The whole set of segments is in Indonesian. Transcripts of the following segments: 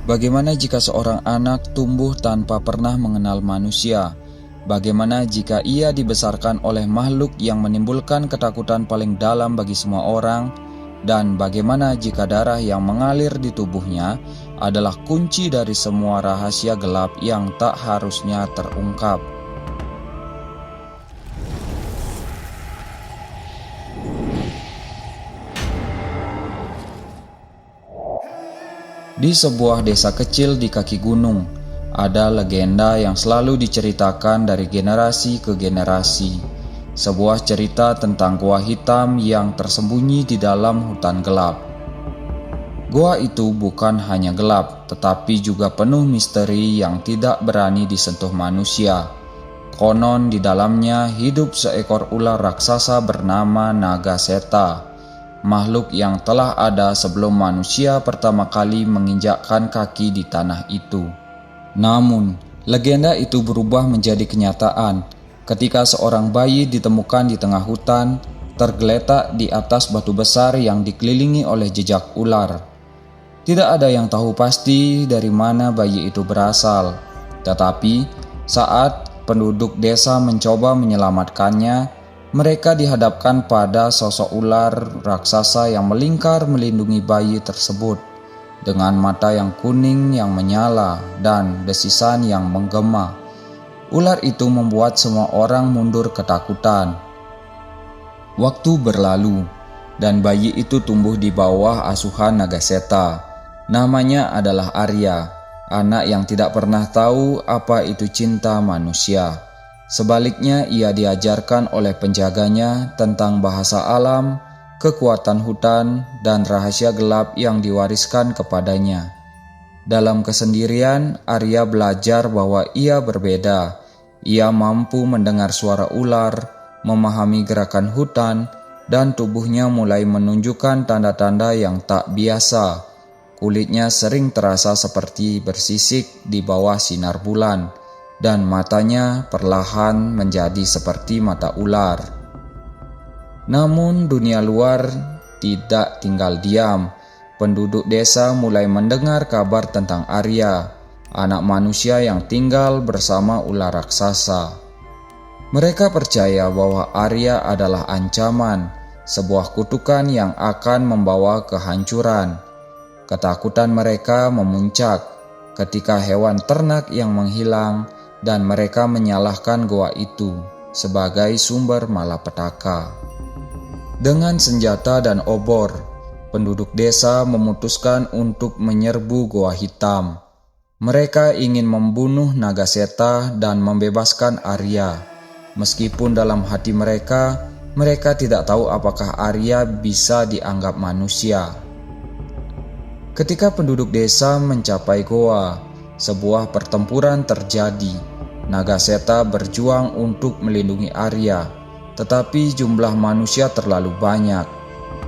Bagaimana jika seorang anak tumbuh tanpa pernah mengenal manusia? Bagaimana jika ia dibesarkan oleh makhluk yang menimbulkan ketakutan paling dalam bagi semua orang? Dan bagaimana jika darah yang mengalir di tubuhnya adalah kunci dari semua rahasia gelap yang tak harusnya terungkap? Di sebuah desa kecil di kaki gunung, ada legenda yang selalu diceritakan dari generasi ke generasi. Sebuah cerita tentang gua hitam yang tersembunyi di dalam hutan gelap. Gua itu bukan hanya gelap, tetapi juga penuh misteri yang tidak berani disentuh manusia. Konon di dalamnya hidup seekor ular raksasa bernama Nagaseta, makhluk yang telah ada sebelum manusia pertama kali menginjakkan kaki di tanah itu. Namun, legenda itu berubah menjadi kenyataan ketika seorang bayi ditemukan di tengah hutan, tergeletak di atas batu besar yang dikelilingi oleh jejak ular. Tidak ada yang tahu pasti dari mana bayi itu berasal, tetapi saat penduduk desa mencoba menyelamatkannya, mereka dihadapkan pada sosok ular raksasa yang melingkar melindungi bayi tersebut dengan mata yang kuning yang menyala dan desisan yang menggema. Ular itu membuat semua orang mundur ketakutan. Waktu berlalu dan bayi itu tumbuh di bawah asuhan Nagaseta. Namanya adalah Arya, anak yang tidak pernah tahu apa itu cinta manusia. Sebaliknya, ia diajarkan oleh penjaganya tentang bahasa alam, kekuatan hutan, dan rahasia gelap yang diwariskan kepadanya. Dalam kesendirian, Arya belajar bahwa ia berbeda. Ia mampu mendengar suara ular, memahami gerakan hutan, dan tubuhnya mulai menunjukkan tanda-tanda yang tak biasa. Kulitnya sering terasa seperti bersisik di bawah sinar bulan, dan matanya perlahan menjadi seperti mata ular. Namun dunia luar tidak tinggal diam. Penduduk desa mulai mendengar kabar tentang Arya, anak manusia yang tinggal bersama ular raksasa. Mereka percaya bahwa Arya adalah ancaman, sebuah kutukan yang akan membawa kehancuran. Ketakutan mereka memuncak ketika hewan ternak yang menghilang, dan mereka menyalahkan goa itu sebagai sumber malapetaka. Dengan senjata dan obor, penduduk desa memutuskan untuk menyerbu goa hitam. Mereka ingin membunuh Nagaseta dan membebaskan Arya. Meskipun dalam hati mereka tidak tahu apakah Arya bisa dianggap manusia. Ketika penduduk desa mencapai goa, sebuah pertempuran terjadi. Nagaseta berjuang untuk melindungi Arya, tetapi jumlah manusia terlalu banyak.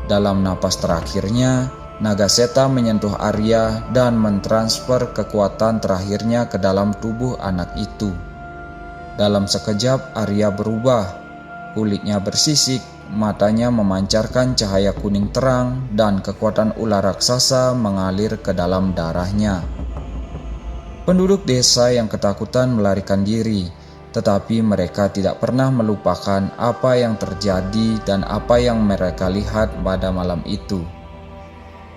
Dalam napas terakhirnya, Nagaseta menyentuh Arya dan mentransfer kekuatan terakhirnya ke dalam tubuh anak itu. Dalam sekejap Arya berubah, kulitnya bersisik, matanya memancarkan cahaya kuning terang, dan kekuatan ular raksasa mengalir ke dalam darahnya. Penduduk desa yang ketakutan melarikan diri, tetapi mereka tidak pernah melupakan apa yang terjadi dan apa yang mereka lihat pada malam itu.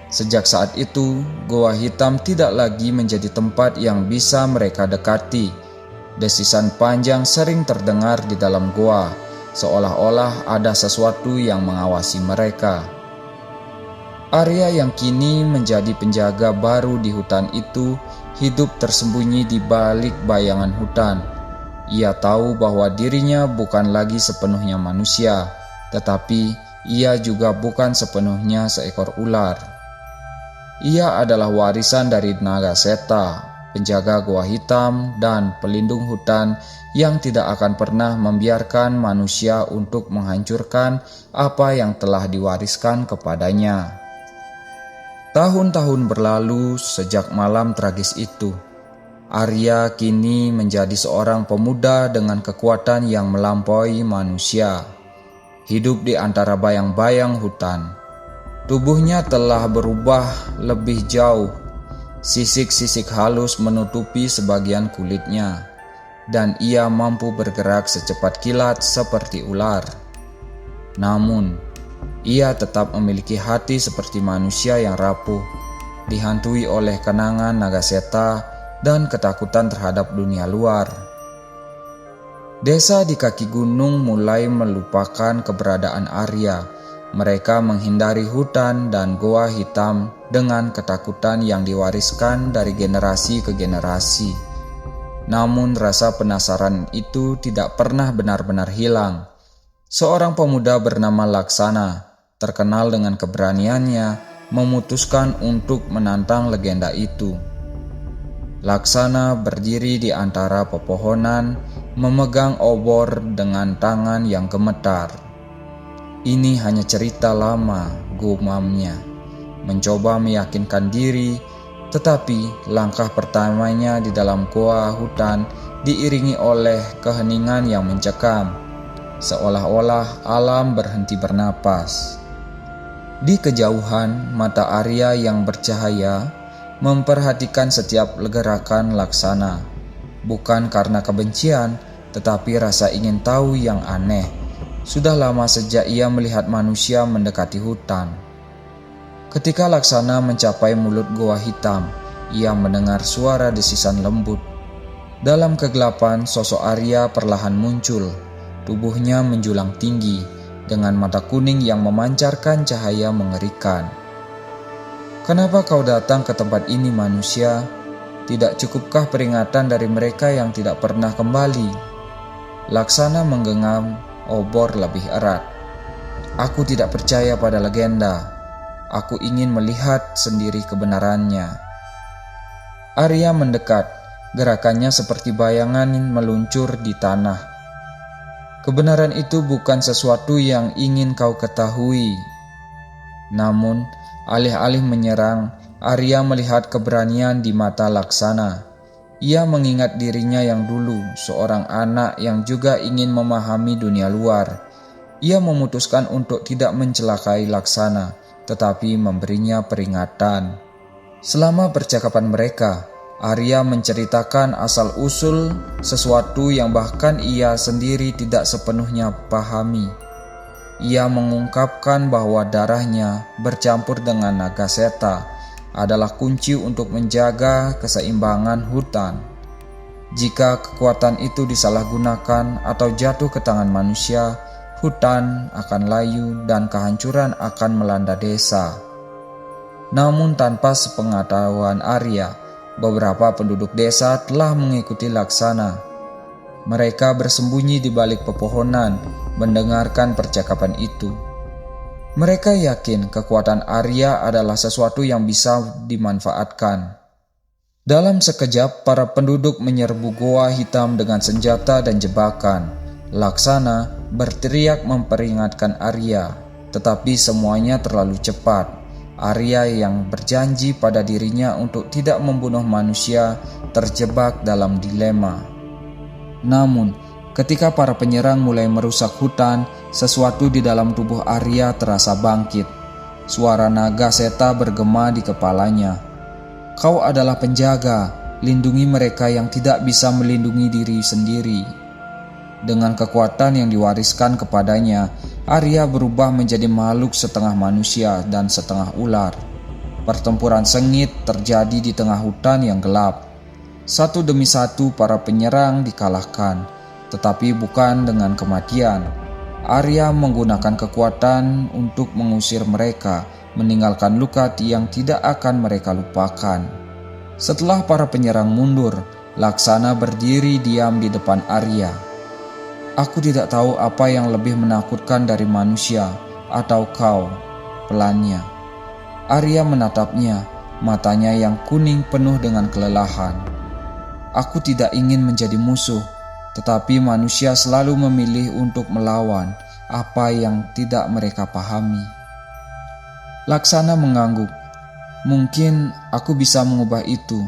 Sejak saat itu, goa hitam tidak lagi menjadi tempat yang bisa mereka dekati. Desisan panjang sering terdengar di dalam goa, seolah-olah ada sesuatu yang mengawasi mereka. Arya yang kini menjadi penjaga baru di hutan itu hidup tersembunyi di balik bayangan hutan. Ia tahu bahwa dirinya bukan lagi sepenuhnya manusia, tetapi ia juga bukan sepenuhnya seekor ular. Ia adalah warisan dari Nagaseta, penjaga goa hitam dan pelindung hutan yang tidak akan pernah membiarkan manusia untuk menghancurkan apa yang telah diwariskan kepadanya. Tahun-tahun berlalu sejak malam tragis itu. Arya kini menjadi seorang pemuda dengan kekuatan yang melampaui manusia. Hidup di antara bayang-bayang hutan. Tubuhnya telah berubah lebih jauh. Sisik-sisik halus menutupi sebagian kulitnya, dan ia mampu bergerak secepat kilat seperti ular. Namun, ia tetap memiliki hati seperti manusia yang rapuh, dihantui oleh kenangan Nagaseta dan ketakutan terhadap dunia luar. Desa di kaki gunung mulai melupakan keberadaan Arya. Mereka menghindari hutan dan goa hitam dengan ketakutan yang diwariskan dari generasi ke generasi. Namun rasa penasaran itu tidak pernah benar-benar hilang. Seorang pemuda bernama Laksana, terkenal dengan keberaniannya, memutuskan untuk menantang legenda itu. Laksana berdiri di antara pepohonan, memegang obor dengan tangan yang gemetar. Ini hanya cerita lama, gumamnya. Mencoba meyakinkan diri, tetapi langkah pertamanya di dalam goa hutan diiringi oleh keheningan yang mencekam, seolah-olah alam berhenti bernapas. Di kejauhan, mata Arya yang bercahaya memperhatikan setiap gerakan Laksana, bukan karena kebencian, tetapi rasa ingin tahu yang aneh. Sudah lama sejak ia melihat manusia mendekati hutan. Ketika Laksana mencapai mulut goa hitam, ia mendengar suara desisan lembut. Dalam kegelapan, sosok Arya perlahan muncul. Tubuhnya menjulang tinggi, dengan mata kuning yang memancarkan cahaya mengerikan. "Kenapa kau datang ke tempat ini, manusia? Tidak cukupkah peringatan dari mereka yang tidak pernah kembali?" Laksana menggenggam obor lebih erat. "Aku tidak percaya pada legenda. Aku ingin melihat sendiri kebenarannya." Arya mendekat, gerakannya seperti bayangan meluncur di tanah. "Kebenaran itu bukan sesuatu yang ingin kau ketahui." Namun, alih-alih menyerang, Arya melihat keberanian di mata Laksana. Ia mengingat dirinya yang dulu, seorang anak yang juga ingin memahami dunia luar. Ia memutuskan untuk tidak mencelakai Laksana, tetapi memberinya peringatan. Selama percakapan mereka, Arya menceritakan asal-usul sesuatu yang bahkan ia sendiri tidak sepenuhnya pahami. Ia mengungkapkan bahwa darahnya bercampur dengan Nagaseta adalah kunci untuk menjaga keseimbangan hutan. Jika kekuatan itu disalahgunakan atau jatuh ke tangan manusia, hutan akan layu dan kehancuran akan melanda desa. Namun tanpa sepengetahuan Arya, beberapa penduduk desa telah mengikuti Laksana. Mereka bersembunyi di balik pepohonan, mendengarkan percakapan itu. Mereka yakin kekuatan Arya adalah sesuatu yang bisa dimanfaatkan. Dalam sekejap, para penduduk menyerbu goa hitam dengan senjata dan jebakan. Laksana berteriak memperingatkan Arya, tetapi semuanya terlalu cepat. Arya yang berjanji pada dirinya untuk tidak membunuh manusia terjebak dalam dilema. Namun, ketika para penyerang mulai merusak hutan, sesuatu di dalam tubuh Arya terasa bangkit. Suara Nagaseta bergema di kepalanya. "Kau adalah penjaga, lindungi mereka yang tidak bisa melindungi diri sendiri." Dengan kekuatan yang diwariskan kepadanya, Arya berubah menjadi makhluk setengah manusia dan setengah ular. Pertempuran sengit terjadi di tengah hutan yang gelap. Satu demi satu para penyerang dikalahkan, tetapi bukan dengan kematian. Arya menggunakan kekuatan untuk mengusir mereka, meninggalkan luka yang tidak akan mereka lupakan. Setelah para penyerang mundur, Laksana berdiri diam di depan Arya. "Aku tidak tahu apa yang lebih menakutkan dari manusia atau kau," pelannya. Arya menatapnya, matanya yang kuning penuh dengan kelelahan. "Aku tidak ingin menjadi musuh, tetapi manusia selalu memilih untuk melawan apa yang tidak mereka pahami." Laksana mengangguk. "Mungkin aku bisa mengubah itu."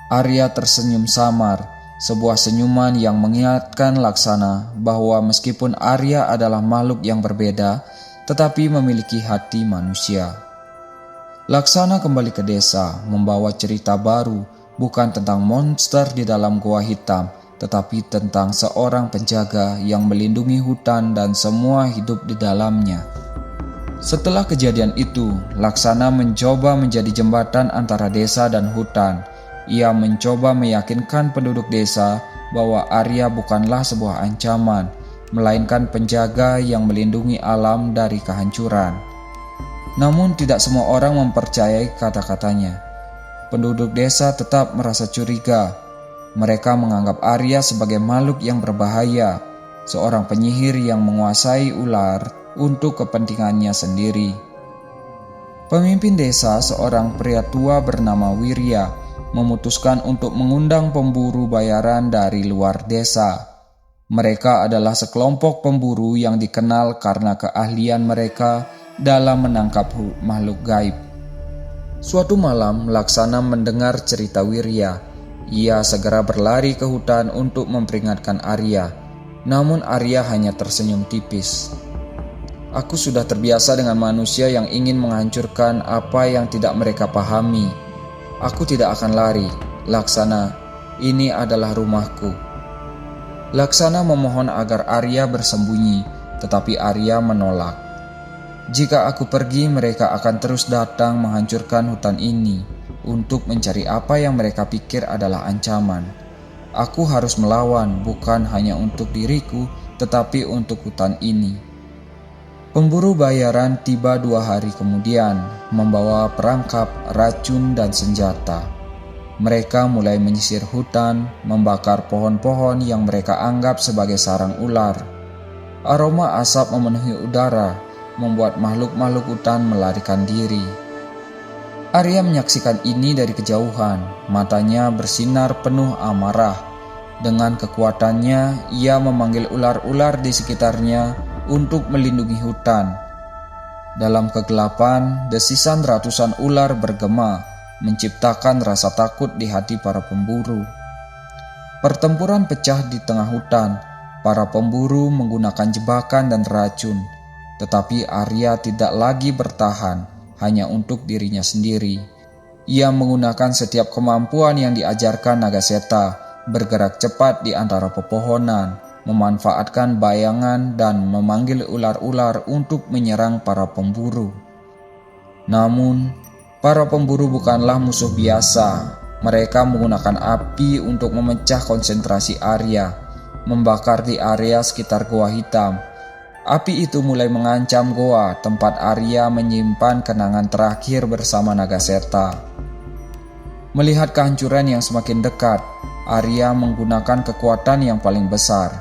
Arya tersenyum samar, sebuah senyuman yang mengingatkan Laksana bahwa meskipun Arya adalah makhluk yang berbeda, tetapi memiliki hati manusia. Laksana kembali ke desa membawa cerita baru, bukan tentang monster di dalam gua hitam, tetapi tentang seorang penjaga yang melindungi hutan dan semua hidup di dalamnya. Setelah kejadian itu, Laksana mencoba menjadi jembatan antara desa dan hutan. Ia mencoba meyakinkan penduduk desa bahwa Arya bukanlah sebuah ancaman, melainkan penjaga yang melindungi alam dari kehancuran. Namun tidak semua orang mempercayai kata-katanya. Penduduk desa tetap merasa curiga. Mereka menganggap Arya sebagai makhluk yang berbahaya, seorang penyihir yang menguasai ular untuk kepentingannya sendiri. Pemimpin desa, seorang pria tua bernama Wirya, memutuskan untuk mengundang pemburu bayaran dari luar desa. Mereka adalah sekelompok pemburu yang dikenal karena keahlian mereka dalam menangkap makhluk gaib. Suatu malam, Laksana mendengar cerita Wirya. Ia segera berlari ke hutan untuk memperingatkan Arya. Namun Arya hanya tersenyum tipis. Aku sudah terbiasa dengan manusia yang ingin menghancurkan apa yang tidak mereka pahami. Aku tidak akan lari, Laksana. Ini adalah rumahku. Laksana memohon agar Arya bersembunyi, tetapi Arya menolak. Jika aku pergi, mereka akan terus datang menghancurkan hutan ini untuk mencari apa yang mereka pikir adalah ancaman. Aku harus melawan, bukan hanya untuk diriku, tetapi untuk hutan ini. Pemburu bayaran tiba 2 hari kemudian, membawa perangkap, racun, dan senjata. Mereka mulai menyisir hutan, membakar pohon-pohon yang mereka anggap sebagai sarang ular. Aroma asap memenuhi udara, membuat makhluk-makhluk hutan melarikan diri. Arya menyaksikan ini dari kejauhan, matanya bersinar penuh amarah. Dengan kekuatannya, ia memanggil ular-ular di sekitarnya untuk melindungi hutan. Dalam kegelapan, desisan ratusan ular bergema, menciptakan rasa takut di hati para pemburu. Pertempuran pecah di tengah hutan. Para pemburu menggunakan jebakan dan racun. Tetapi Arya tidak lagi bertahan hanya untuk dirinya sendiri. Ia menggunakan setiap kemampuan yang diajarkan Nagaseta, bergerak cepat di antara pepohonan, memanfaatkan bayangan dan memanggil ular-ular untuk menyerang para pemburu. Namun, para pemburu bukanlah musuh biasa. Mereka menggunakan api untuk memecah konsentrasi Arya, membakar di area sekitar Gua Hitam. Api itu mulai mengancam goa tempat Arya menyimpan kenangan terakhir bersama Nagaseta. Melihat kehancuran yang semakin dekat, Arya menggunakan kekuatan yang paling besar.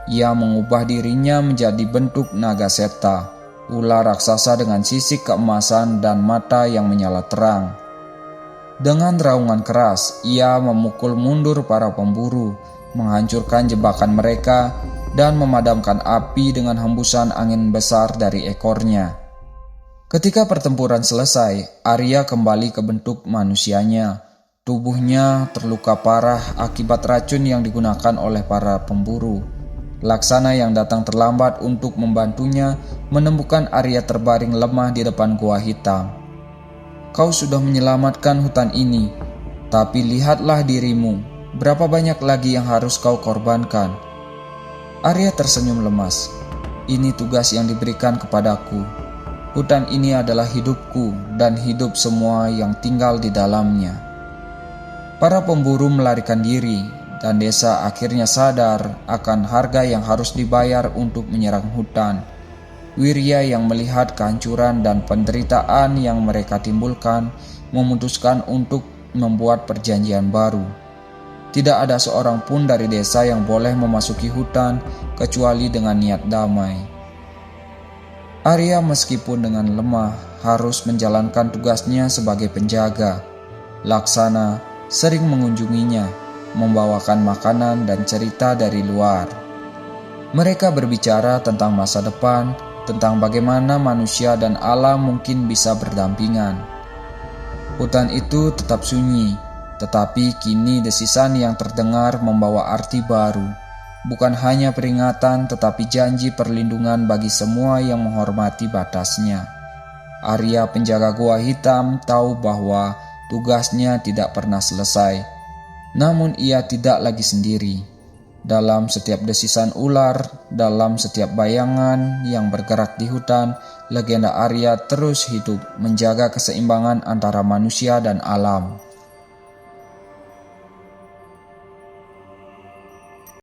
Ia mengubah dirinya menjadi bentuk Nagaseta, ular raksasa dengan sisik keemasan dan mata yang menyala terang. Dengan raungan keras, ia memukul mundur para pemburu, menghancurkan jebakan mereka, dan memadamkan api dengan hembusan angin besar dari ekornya. Ketika pertempuran selesai, Arya kembali ke bentuk manusianya. Tubuhnya terluka parah akibat racun yang digunakan oleh para pemburu. Laksana yang datang terlambat untuk membantunya menemukan Arya terbaring lemah di depan Gua Hitam. Kau sudah menyelamatkan hutan ini, tapi lihatlah dirimu, berapa banyak lagi yang harus kau korbankan. Arya tersenyum lemas. Ini tugas yang diberikan kepadaku. Hutan ini adalah hidupku dan hidup semua yang tinggal di dalamnya. Para pemburu melarikan diri dan desa akhirnya sadar akan harga yang harus dibayar untuk menyerang hutan. Wirya yang melihat kehancuran dan penderitaan yang mereka timbulkan memutuskan untuk membuat perjanjian baru. Tidak ada seorang pun dari desa yang boleh memasuki hutan kecuali dengan niat damai. Arya meskipun dengan lemah harus menjalankan tugasnya sebagai penjaga. Laksana sering mengunjunginya, membawakan makanan dan cerita dari luar. Mereka berbicara tentang masa depan, tentang bagaimana manusia dan alam mungkin bisa berdampingan. Hutan itu tetap sunyi, tetapi kini desisan yang terdengar membawa arti baru, bukan hanya peringatan tetapi janji perlindungan bagi semua yang menghormati batasnya. Arya penjaga gua hitam tahu bahwa tugasnya tidak pernah selesai. Namun ia tidak lagi sendiri. Dalam setiap desisan ular, dalam setiap bayangan yang bergerak di hutan, legenda Arya terus hidup menjaga keseimbangan antara manusia dan alam.